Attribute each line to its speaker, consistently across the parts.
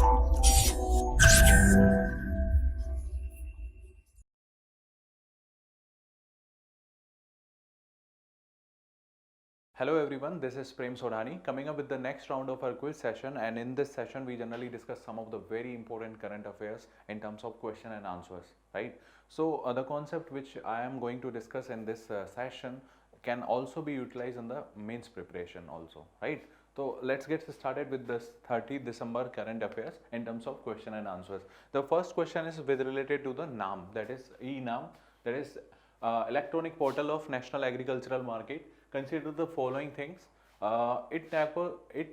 Speaker 1: Hello everyone, this is Prem Sodhani coming up with the next round of our quiz session, and in this session we generally discuss some of the very important current affairs in terms of question and answers, right? So the concept which I am going to discuss in this session can also be utilized in the mains preparation also, right? So let's get started with this 30th December current affairs in terms of question and answers. The first question is with related to the NAM, that is e-NAM, that is electronic portal of National Agricultural Market. Consider the following things. It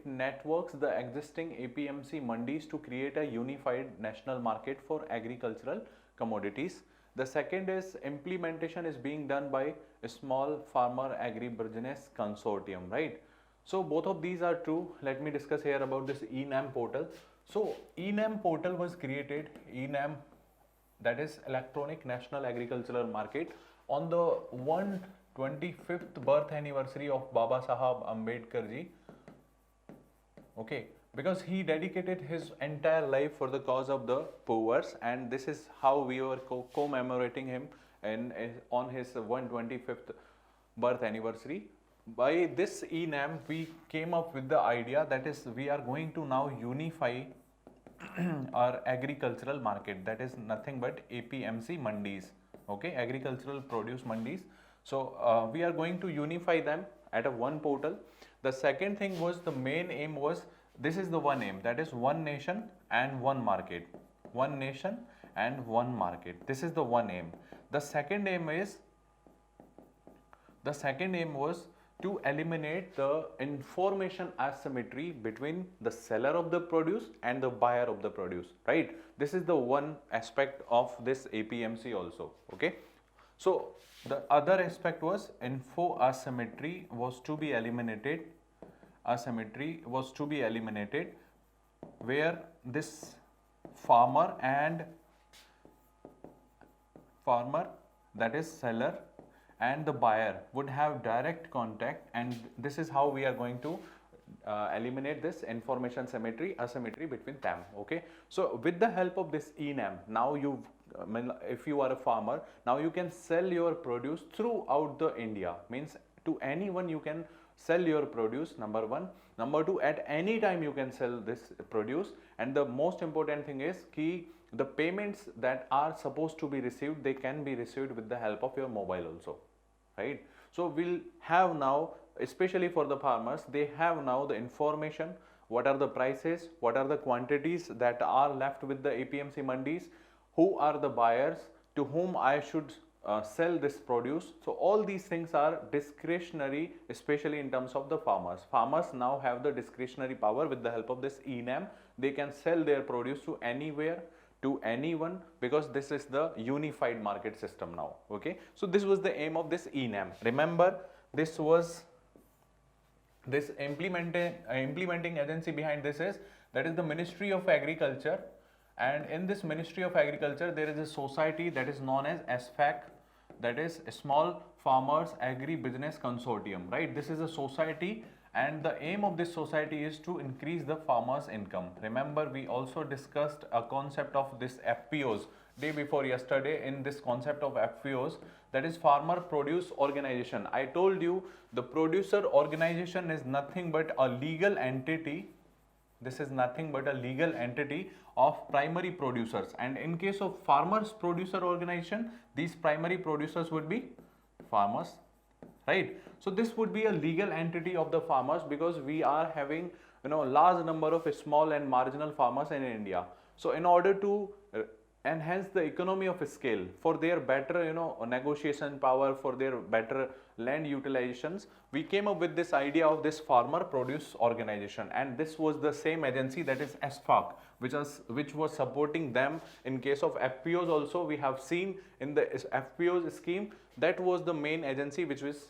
Speaker 1: networks the existing APMC mandis to create a unified national market for agricultural commodities. The second is implementation is being done by a small farmer agribusiness consortium, right? So both of these are true. Let me discuss here about this eNAM portal. So eNAM portal was created, eNAM, that is Electronic National Agricultural Market, on the 125th birth anniversary of Baba Sahab Ambedkar ji. Okay, because he dedicated his entire life for the cause of the poor, and this is how we were commemorating him on his 125th birth anniversary. By this eNAM, we came up with the idea that is we are going to now unify our agricultural market, that is nothing but APMC mandis, okay, agricultural produce mandis. So we are going to unify them at a one portal. The second thing was, the main aim was, this is the one aim, that is one nation and one market, one nation and one market. This is the one aim. The second aim was to eliminate the information asymmetry between the seller of the produce and the buyer of the produce, right? This is the one aspect of this APMC also, okay? So the other aspect was info asymmetry was to be eliminated. Asymmetry was to be eliminated, where this farmer, that is seller, and the buyer would have direct contact, and this is how we are going to eliminate this information asymmetry between them, okay? So with the help of this eNAM, now if you are a farmer, now you can sell your produce throughout the India, means to anyone you can sell your produce, number one. Number two, at any time you can sell this produce, and the most important thing is the payments that are supposed to be received, they can be received with the help of your mobile also, right? So we'll have now, especially for the farmers, they have now the information, what are the prices, what are the quantities that are left with the APMC mandis, who are the buyers, to whom I should sell this produce. So all these things are discretionary, especially in terms of the farmers. Farmers now have the discretionary power with the help of this eNAM. They can sell their produce to anywhere, to anyone, because this is the unified market system now, okay? So this was the aim of this eNAM. Remember, this was this implementing agency behind this is, that is the Ministry of Agriculture, and in this Ministry of Agriculture there is a society that is known as SFAC, that is Small Farmers Agri Business Consortium, right? This is a society, and the aim of this society is to increase the farmers' income. Remember, we also discussed a concept of this FPOs day before yesterday. In this concept of FPOs, that is Farmer Produce Organization, I told you the producer organization is nothing but a legal entity. This is nothing but a legal entity of primary producers, and in case of farmers producer organization, these primary producers would be farmers, right? So this would be a legal entity of the farmers, because we are having large number of small and marginal farmers in India. So in order to enhance the economy of scale, for their better negotiation power, for their better land utilizations, we came up with this idea of this farmer produce organization, and this was the same agency, that is SFAC, which was supporting them in case of FPOs also. We have seen in the FPOs scheme, that was the main agency which was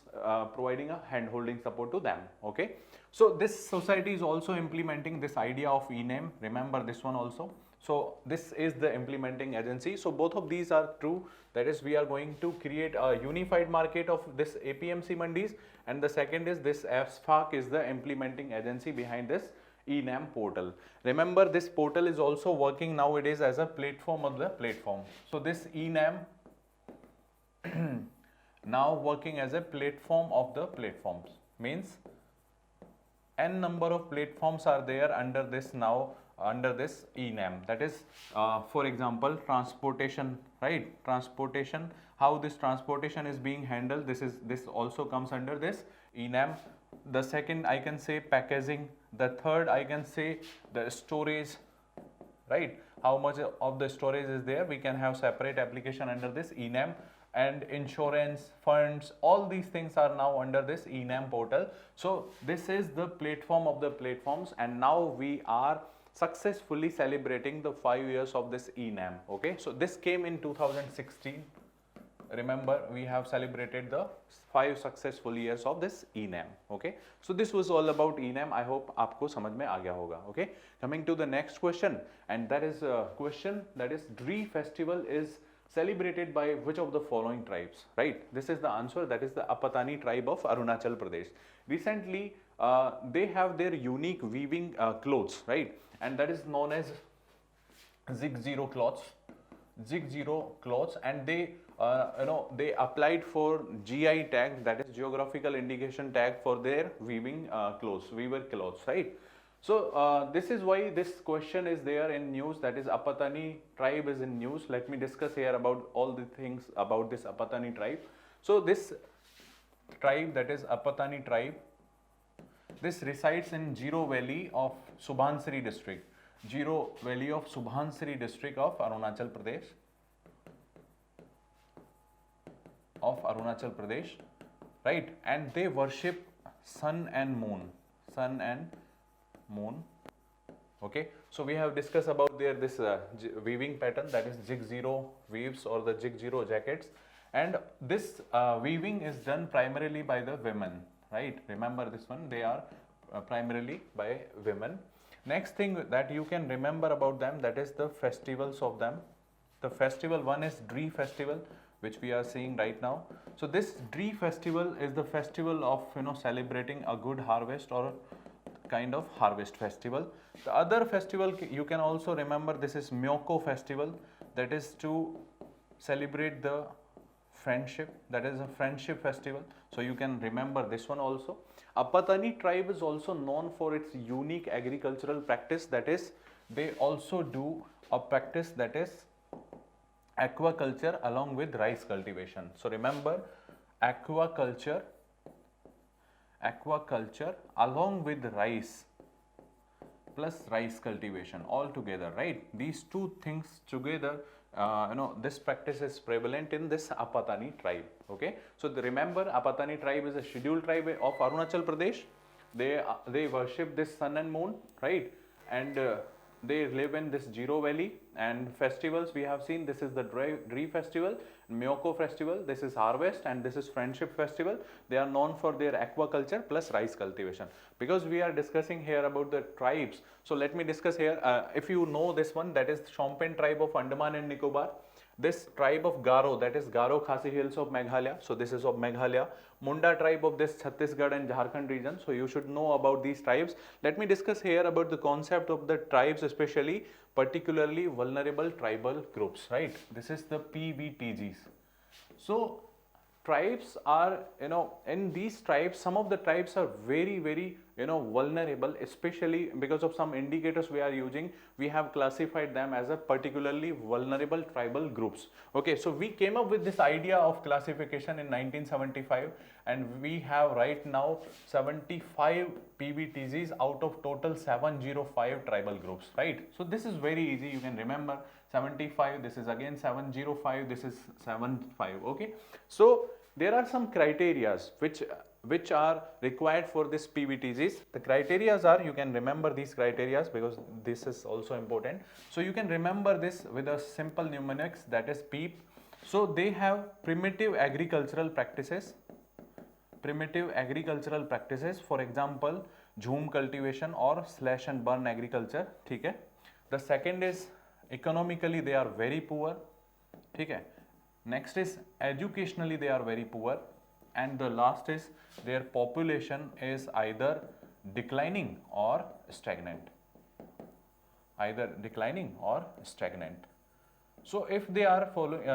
Speaker 1: providing a hand-holding support to them, okay? So this society is also implementing this idea of eNAM, remember this one also. So this is the implementing agency. So both of these are true, that is we are going to create a unified market of this APMC mandis, and the second is this SFAC is the implementing agency behind this ENAM portal. Remember, this portal is also working nowadays as a platform of the platform. So this ENAM now working as a platform of the platforms, means n number of platforms are there under this now, under this ENAM. That is, for example, transportation, right? Transportation, how this transportation is being handled, this also comes under this ENAM. The second I can say packaging. The third I can say the storage, right? How much of the storage is there, we can have separate application under this ENAM. And insurance, funds, all these things are now under this ENAM portal. So this is the platform of the platforms, and now we are successfully celebrating the 5 years of this ENAM. Okay, so this came in 2016. Remember, we have celebrated the 5 successful years of this ENAM. Okay, so this was all about ENAM. I hope आपको समझ में आ गया होगा. Okay, coming to the next question, and that is a question that is Dree festival is celebrated by which of the following tribes, right? This is the answer, that is the Apatani tribe of Arunachal Pradesh. Recently, they have their unique weaving clothes, right? And that is known as Zig Zero cloths. Zig Zero cloths, and they they applied for GI tag, that is geographical indication tag, for their weaving clothes, weaver clothes, right? So this is why this question is there in news, that is Apatani tribe is in news. Let me discuss here about all the things about this Apatani tribe. So this tribe, that is Apatani tribe, this resides in Jiro Valley of Subhansiri district. Jiro Valley of Subhansiri district of Arunachal Pradesh. Right? And they worship sun and moon. Sun and moon. Okay, so we have discussed about their this weaving pattern, that is Jig Zero weaves or the Jig Zero jackets, and this weaving is done primarily by the women, right? Remember this one, they are primarily by women. Next thing that you can remember about them, that is the festivals of them. The festival one is Dree festival, which we are seeing right now. So this Dree festival is the festival of celebrating a good harvest, or kind of harvest festival. The other festival you can also remember, this is Myoko festival, that is to celebrate the friendship, that is a friendship festival. So you can remember this one also. Apatani tribe is also known for its unique agricultural practice, that is they also do a practice that is aquaculture along with rice cultivation. So remember, aquaculture along with rice plus rice cultivation all together, right? These two things together, this practice is prevalent in this Apatani tribe. Okay, so remember, Apatani tribe is a scheduled tribe of Arunachal Pradesh. They worship this sun and moon, right? And they live in this Jiro Valley. And festivals we have seen, this is the Dree festival, Myoko festival, this is harvest, and this is friendship festival. They are known for their aquaculture plus rice cultivation. Because we are discussing here about the tribes, so let me discuss here, if you know this one, that is Shompen tribe of Andaman and Nicobar. This tribe of Garo, that is Garo Khasi Hills of Meghalaya, so this is of Meghalaya. Munda tribe of this Chhattisgarh and Jharkhand region, so you should know about these tribes. Let me discuss here about the concept of the tribes, especially particularly vulnerable tribal groups, right? This is the PVTGs. So tribes are, in these tribes, some of the tribes are very vulnerable, especially because of some indicators we are using. We have classified them as a particularly vulnerable tribal groups. Okay, so we came up with this idea of classification in 1975, and we have right now 75 PVTGs out of total 705 tribal groups, right? So this is very easy, you can remember 75, this is again 705, this is 75. Okay, so there are some criterias which are required for this PVTGs. The criterias are, you can remember these criterias because this is also important. So you can remember this with a simple mnemonics, that is PEEP. So they have primitive agricultural practices. For example, jhum cultivation or slash and burn agriculture. Okay? The second is economically they are very poor. Okay? Next is educationally they are very poor, and the last is their population is either declining or stagnant. Either declining or stagnant. So if they are following,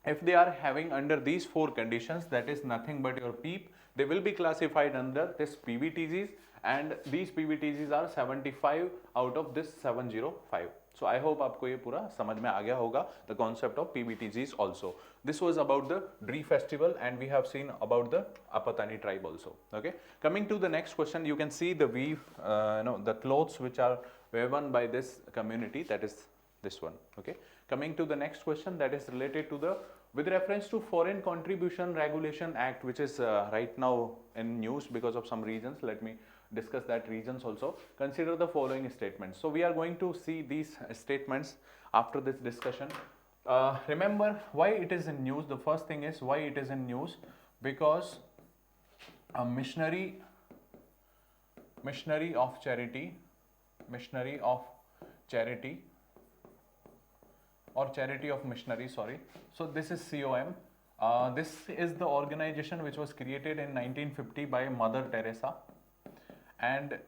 Speaker 1: if they are having under these four conditions, that is nothing but your PEEP, they will be classified under this PBTGs, and these PBTGs are 75 out of this 705. So I hope आपको ये पूरा समझ में आ गया होगा the concept of PBTGs also. This was about the Dree festival, and we have seen about the Apatani tribe also. Okay. Coming to the next question, you can see the weave, the clothes which are woven by this community, that is this one. Okay. Coming to the next question, that is related to the with reference to Foreign Contribution Regulation Act, which is right now in news because of some reasons. Let me discuss that reasons also. Consider the following statements. So we are going to see these statements after this discussion. Remember why it is in news. The first thing is why it is in news, because a missionary of charity or charity of missionary, sorry. So this is COM. This is the organization which was created in 1950 by Mother Teresa, and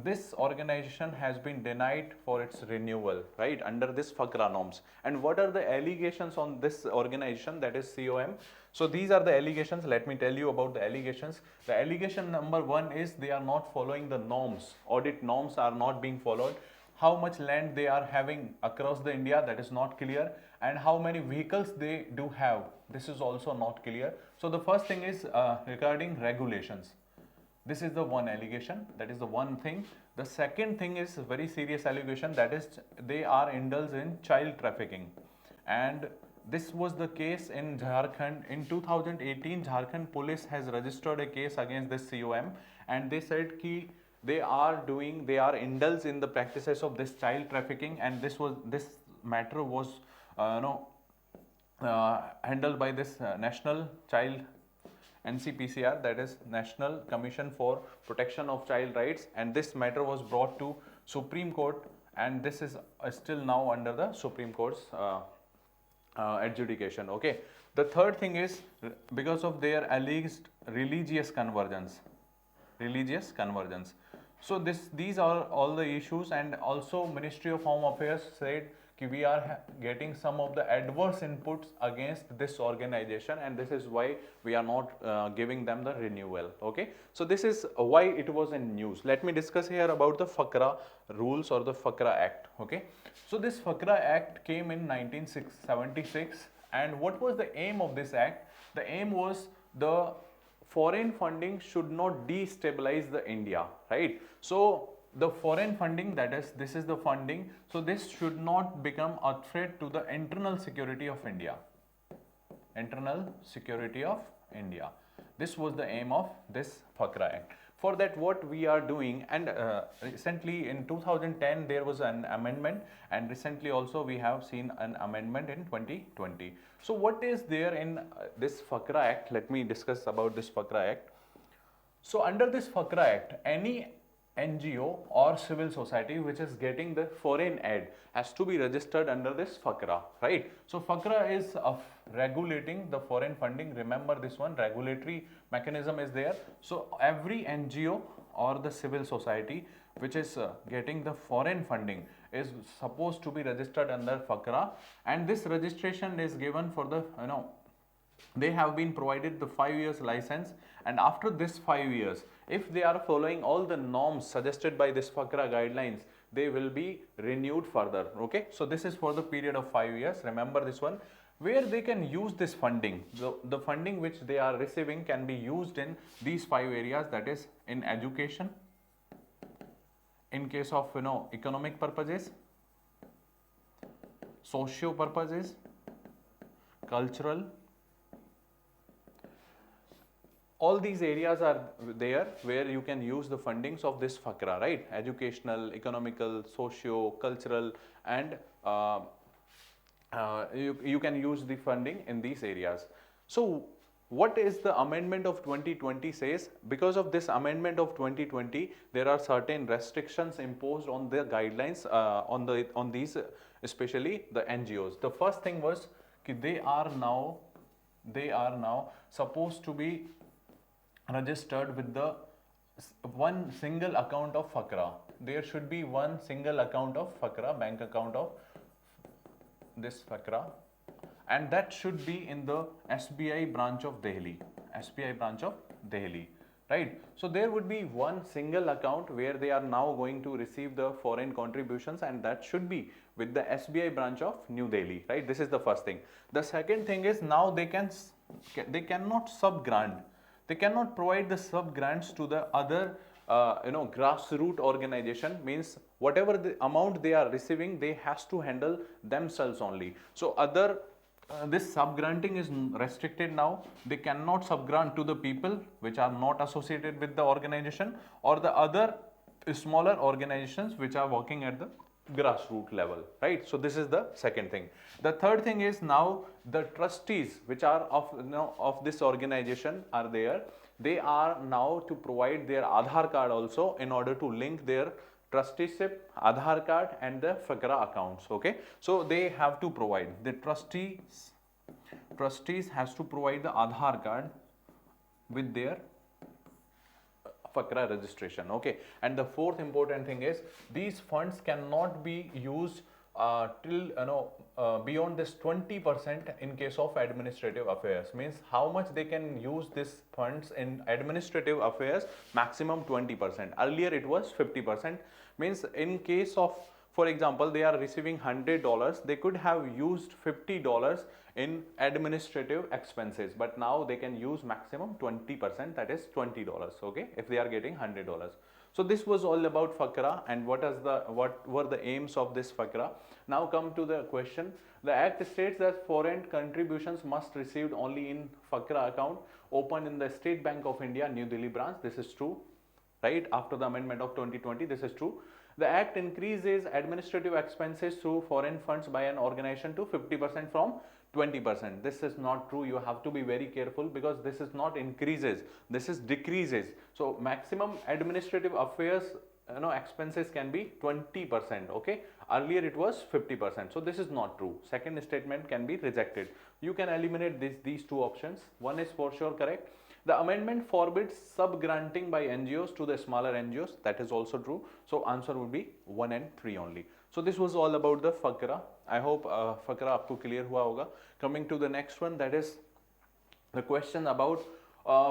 Speaker 1: this organization has been denied for its renewal, right, under this Fakara norms. And what are the allegations on this organization, that is COM? So these are the allegations. Let me tell you about the allegations. The allegation number one is they are not following the norms. Audit norms are not being followed. How much land they are having across the India, that is not clear, and how many vehicles they do have, this is also not clear. So the first thing is regarding regulations. This is the one allegation, that is the one thing. The second thing is a very serious allegation, that is they are indulged in child trafficking, and this was the case in Jharkhand. In 2018, Jharkhand police has registered a case against this COM, and they said ki they are indulged in the practices of this child trafficking, and this matter was handled by this National Child NCPCR, that is National Commission for Protection of Child Rights, and this matter was brought to Supreme Court, and this is still now under the Supreme Court's adjudication. Okay. The third thing is because of their alleged religious convergence. So these are all the issues, and also Ministry of Home Affairs said that we are getting some of the adverse inputs against this organization, and this is why we are not giving them the renewal. Okay, so this is why it was in news. Let me discuss here about the Fakara rules or the Fakara Act. Okay, so this Fakara Act came in 1976, and what was the aim of this act? The aim was the foreign funding should not destabilize the India, right? So the foreign funding, that is, this is the funding, so this should not become a threat to the internal security of India. This was the aim of this Fakara Act. For that, what we are doing, and recently in 2010 there was an amendment, and recently also we have seen an amendment in 2020. So what is there in this Fakara Act? Let me discuss about this Fakara Act. So under this Fakara Act, any NGO or civil society which is getting the foreign aid has to be registered under this Fakara, right? So Fakara is of regulating the foreign funding. Remember this one, regulatory mechanism is there. So every NGO or the civil society which is getting the foreign funding is supposed to be registered under Fakara, and this registration is given for the, they have been provided the 5 years license, and after this 5 years, if they are following all the norms suggested by this Fakara guidelines, they will be renewed further. Okay, so this is for the period of 5 years. Remember this one, where they can use this funding. The funding which they are receiving can be used in these 5 areas, that is in education, in case of economic purposes, socio purposes, cultural. All these areas are there where you can use the fundings of this Fakara, right? Educational, economical, socio, cultural, and you can use the funding in these areas. So what is the amendment of 2020 says? Because of this amendment of 2020, there are certain restrictions imposed on the guidelines on these, especially the NGOs. The first thing was that they are now supposed to be registered with the one single account of Fakara. There should be one single account of Fakara, bank account of this Fakara, and that should be in the SBI branch of Delhi. SBI branch of Delhi, right? So there would be one single account where they are now going to receive the foreign contributions, and that should be with the SBI branch of New Delhi, right? This is the first thing. The second thing is now they cannot sub grant. They cannot provide the sub grants to the other grassroots organization. Means whatever the amount they are receiving, they has to handle themselves only. So other this sub granting is restricted now. They cannot sub grant to the people which are not associated with the organization or the other smaller organizations which are working at the grassroots level, right? So this is the second thing. The third thing is now the trustees which are of this organization are there. They are now to provide their Aadhaar card also in order to link their trusteeship, Aadhaar card and the Fakara accounts. Okay, so they have to provide, the trustees has to provide the Aadhaar card with their Fakara registration. Okay, and the fourth important thing is these funds cannot be used till beyond this 20% in case of administrative affairs. Means how much they can use this funds in administrative affairs, maximum 20%. Earlier it was 50%. Means in case of, for example, they are receiving $100, they could have used $50 in administrative expenses, but now they can use maximum 20%, that is $20. Okay, if they are getting $100. So this was all about Fakara and what were the aims of this Fakara. Now come to the question. The Act states that foreign contributions must received only in Fakara account open in the State Bank of India, New Delhi branch. This is true, right? After the amendment of 2020, this is true. The Act increases administrative expenses through foreign funds by an organization to 50% from 20%. This is not true. You have to be very careful because this is not increases, this is decreases. So maximum administrative affairs expenses can be 20%. Okay, earlier it was 50%. So this is not true. Second statement can be rejected. You can eliminate these two options. One is for sure correct. The amendment forbids sub-granting by NGOs to the smaller NGOs. That is also true. So answer would be 1 and 3 only. So this was all about the Fakara. I hope Fakara आपको clear हुआ होगा. Coming to the next one, that is the question about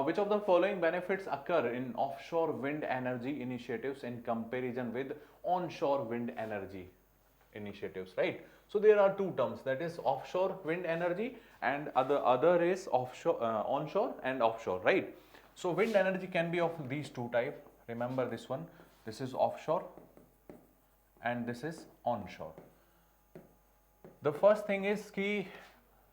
Speaker 1: which of the following benefits occur in offshore wind energy initiatives in comparison with onshore wind energy initiatives, right? So there are two terms, that is offshore wind energy and other is offshore, onshore and offshore, right? So wind energy can be of these two types. Remember this one. This is offshore and this is onshore. The first thing is कि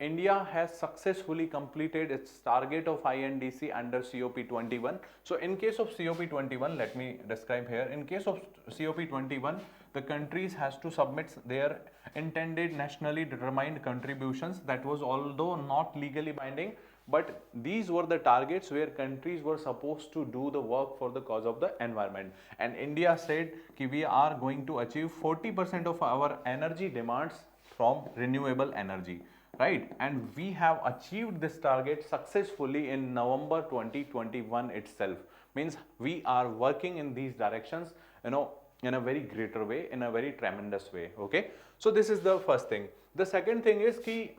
Speaker 1: India has successfully completed its target of INDC under COP21. So in case of COP21, let me describe here. In case of COP21, the countries has to submit their intended nationally determined contributions. That was although not legally binding, but these were the targets where countries were supposed to do the work for the cause of the environment. And India said that we are going to achieve 40% of our energy demands from renewable energy, right? And we have achieved this target successfully in November 2021 itself. Means we are working in these directions, in a very greater way, in a very tremendous way. Okay, so this is the first thing. The second thing is ki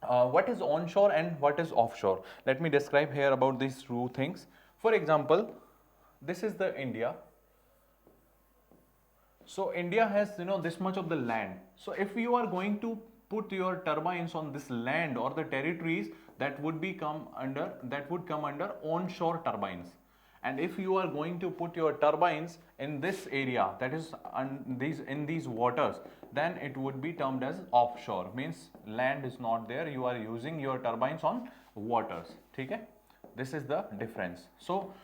Speaker 1: what is onshore and what is offshore. Let me describe here about these two things. For example, this is the India. So India has this much of the land. So if you are going to put your turbines on this land or the territories, that would come under onshore turbines. And if you are going to put your turbines in this area, that is in these waters, then it would be termed as offshore. Means land is not there, you are using your turbines on waters. Okay? This is the difference. So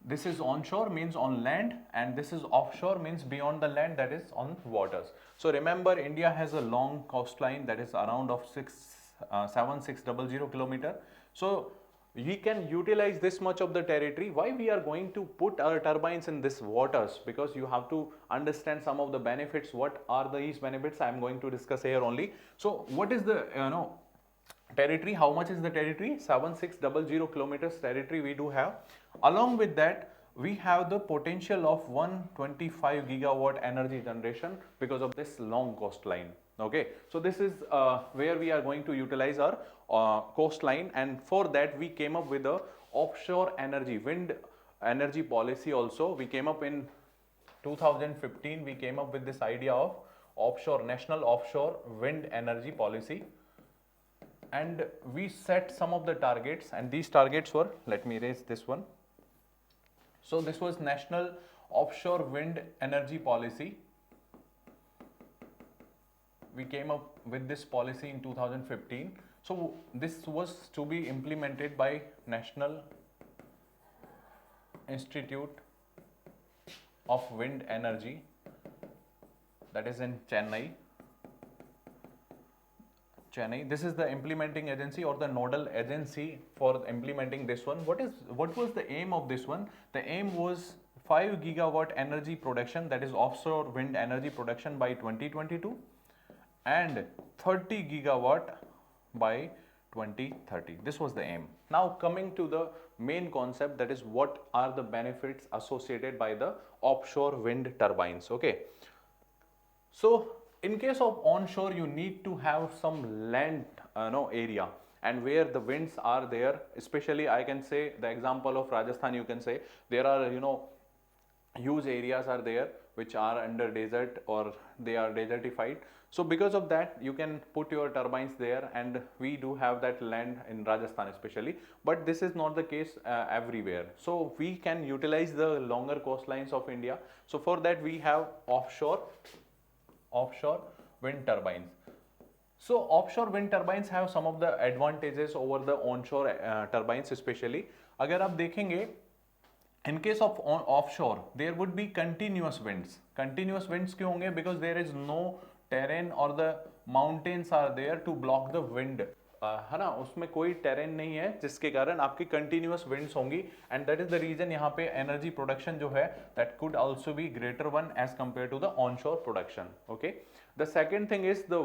Speaker 1: this is onshore, means on land, and this is offshore, means beyond the land, that is on waters. So remember, India has a long coastline that is around of 7600 kilometer. So we can utilize this much of the territory. Why we are going to put our turbines in this waters? Because you have to understand some of the benefits. What are these benefits? I am going to discuss here only. So what is the territory? How much is the territory? 7600 kilometers territory we do have. Along with that, we have the potential of 125 gigawatt energy generation because of this long coastline. Okay, so this is where we are going to utilize our coastline, and for that we came up with a offshore energy wind energy policy also. We came up in 2015, we came up with this idea of offshore national offshore wind energy policy, and we set some of the targets, and these targets were, let me erase this one. So this was national offshore wind energy policy. We came up with this policy in 2015. So this was to be implemented by National Institute of Wind Energy, that is in Chennai. This is the implementing agency or the nodal agency for implementing this one. What was the aim of this one? The aim was 5 gigawatt energy production, that is offshore wind energy production by 2022, and 30 gigawatt by 2030. This was the aim. Now coming to the main concept, that is what are the benefits associated by the offshore wind turbines. Okay, so in case of onshore, you need to have some land area, and where the winds are there, especially I can say the example of Rajasthan. You can say there are huge areas are there which are under desert or they are desertified. So because of that, you can put your turbines there, and we do have that land in Rajasthan especially, but this is not the case everywhere. So we can utilize the longer coastlines of India. So for that we have offshore wind turbines. So offshore wind turbines have some of the advantages over the onshore turbines especially. अगर आप देखेंगे, in case of offshore, there would be continuous winds. Continuous winds क्यों होंगे? Because there is no terrain or the mountains are there to block the wind. है ना, उसमें कोई terrain नहीं है जिसके कारण आपकी continuous winds होंगी, and that is the reason यहाँ पे energy production जो है that could also be greater one as compared to the onshore production. Okay, the second thing is the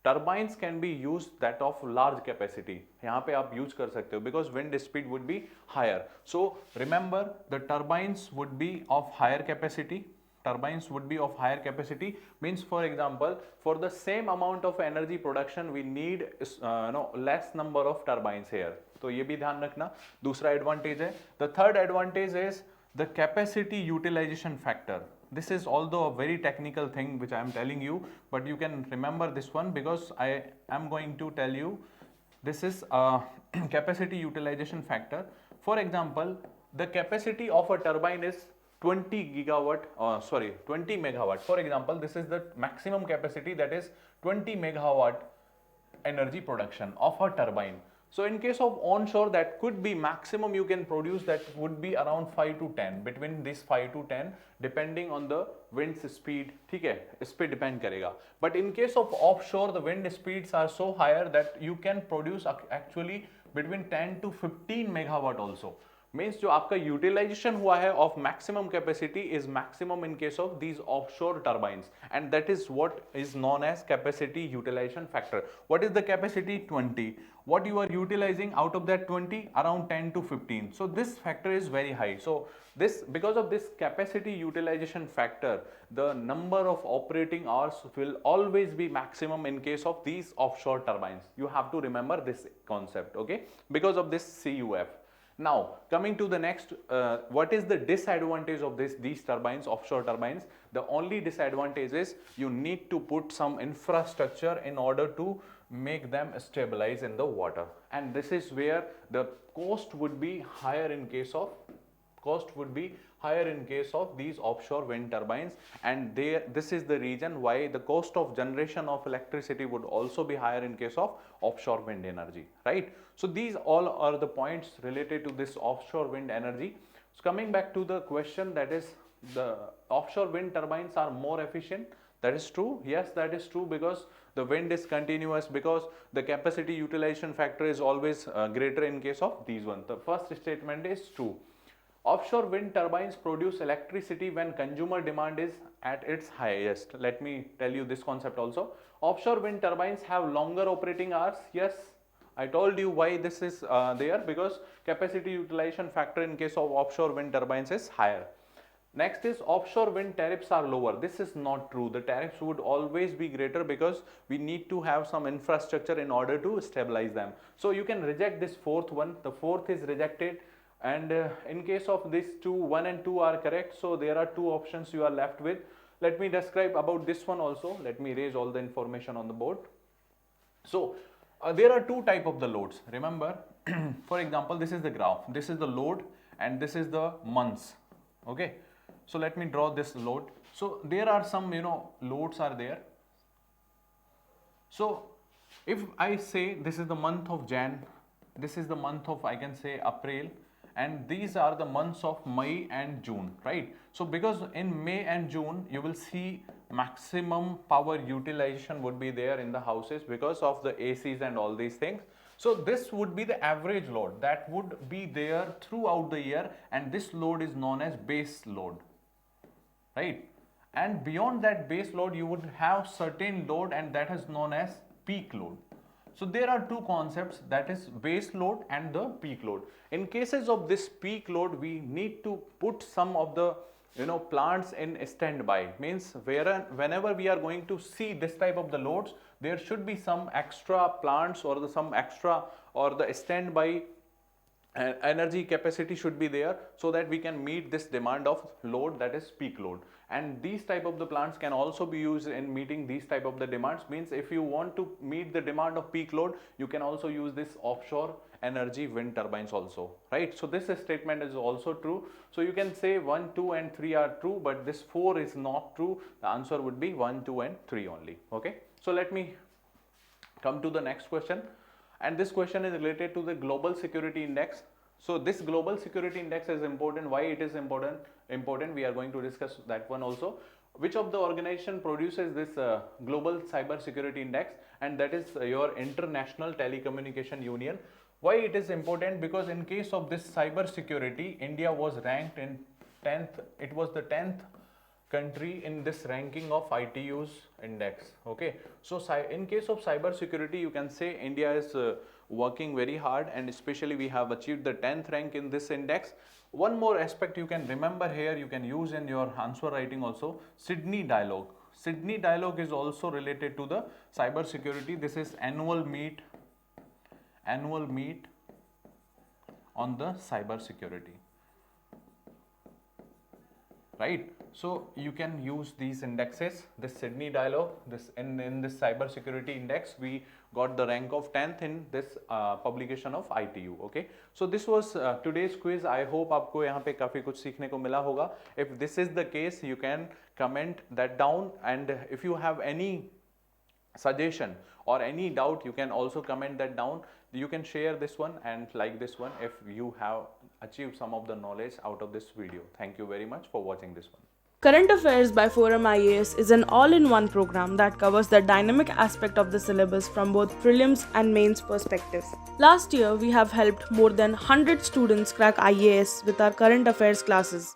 Speaker 1: turbines can be used that of large capacity. यहाँ पे आप use कर सकते हो because wind speed would be higher. So remember, the turbines would be of higher capacity. Turbines would be of higher capacity means, for example, for the same amount of energy production we need less number of turbines here. तो ये भी ध्यान रखना. दूसरा advantage है. The third advantage is the capacity utilization factor. This is although a very technical thing which I am telling you, but you can remember this one because I am going to tell you. This is a capacity utilization factor. For example, the capacity of a turbine is 20 megawatt. For example, this is the maximum capacity, that is 20 megawatt energy production of a turbine. So in case of onshore, that could be maximum you can produce, that would be around 5 to 10, between this 5 to 10 depending on the wind speed. ठीक है, इस पे depend करेगा. But in case of offshore, the wind speeds are so higher that you can produce actually between 10 to 15 megawatt also. Means जो आपका utilization हुआ है of maximum capacity is maximum in case of these offshore turbines, and that is what is known as capacity utilization factor. What is the capacity? 20. What you are utilizing out of that 20? Around 10 to 15. So this factor is very high. So this, because of this capacity utilization factor, the number of operating hours will always be maximum in case of these offshore turbines. You have to remember this concept, okay? Because of this CUF. Now coming to the next, what is the disadvantage of these turbines, offshore turbines? The only disadvantage is you need to put some infrastructure in order to make them stabilize in the water, and this is where the cost would be higher in case of these offshore wind turbines, and this is the reason why the cost of generation of electricity would also be higher in case of offshore wind energy, right? So these all are the points related to this offshore wind energy. So coming back to the question, that is, the offshore wind turbines are more efficient. That is true. Yes, that is true, because the wind is continuous, because the capacity utilization factor is always greater in case of these ones. The first statement is true. Offshore wind turbines produce electricity when consumer demand is at its highest. Let me tell you this concept also. Offshore wind turbines have longer operating hours. Yes, I told you why this is there, because capacity utilization factor in case of offshore wind turbines is higher. Next is offshore wind tariffs are lower. This is not true. The tariffs would always be greater because we need to have some infrastructure in order to stabilize them. So you can reject this fourth one. The fourth is rejected, and in case of these two, 1 and 2 are correct. So there are two options you are left with. Let me describe about this one also. Let me erase all the information on the board. So there are two type of the loads. Remember, for example, this is the graph. This is the load and this is the months. Okay. So let me draw this load. So there are some, loads are there. So if I say this is the month of Jan, this is the month of, I can say, April, and these are the months of May and June, right? So because in May and June you will see maximum power utilization would be there in the houses because of the ACs and all these things. So this would be the average load that would be there throughout the year, and this load is known as base load, right? And beyond that base load you would have certain load, and that is known as peak load. So there are two concepts, that is base load and the peak load. In cases of this peak load, we need to put some of the plants in standby. Means whenever we are going to see this type of the loads, there should be some extra plants or the standby energy capacity should be there, so that we can meet this demand of load, that is peak load. And these type of the plants can also be used in meeting these type of the demands. Means if you want to meet the demand of peak load, you can also use this offshore energy wind turbines also, right? So this statement is also true. So you can say 1, 2 and 3 are true, but this 4 is not true. The answer would be 1, 2 and 3 only. Okay, so let me come to the next question, and this question is related to the global security index. So this global security index is important. Why it is important? We are going to discuss that one also. Which of the organization produces this global cyber security index? And that is your International Telecommunication Union. Why it is important? Because in case of this cyber security, India was ranked in 10th. It was the 10th country in this ranking of ITU's index. Okay, so in case of cyber security, you can say India is working very hard, and especially we have achieved the 10th rank in this index. One more aspect you can remember here, you can use in your answer writing also, Sydney Dialogue. Sydney Dialogue is also related to the cyber security. This is annual meet on the cyber security, right? So you can use these indexes, this Sydney Dialogue, this in this cyber security index, we got the rank of 10th in this publication of ITU. Okay, so this was today's quiz. I hope आपको यहाँ पे काफी कुछ सीखने को मिला होगा. If this is the case, you can comment that down, and if you have any suggestion or any doubt, you can also comment that down. You can share this one and like this one if you have achieved some of the knowledge out of this video. Thank you very much for watching this one.
Speaker 2: Current Affairs by ForumIAS is an all-in-one program that covers the dynamic aspect of the syllabus from both prelims and mains perspective. Last year, we have helped more than 100 students crack IAS with our current affairs classes.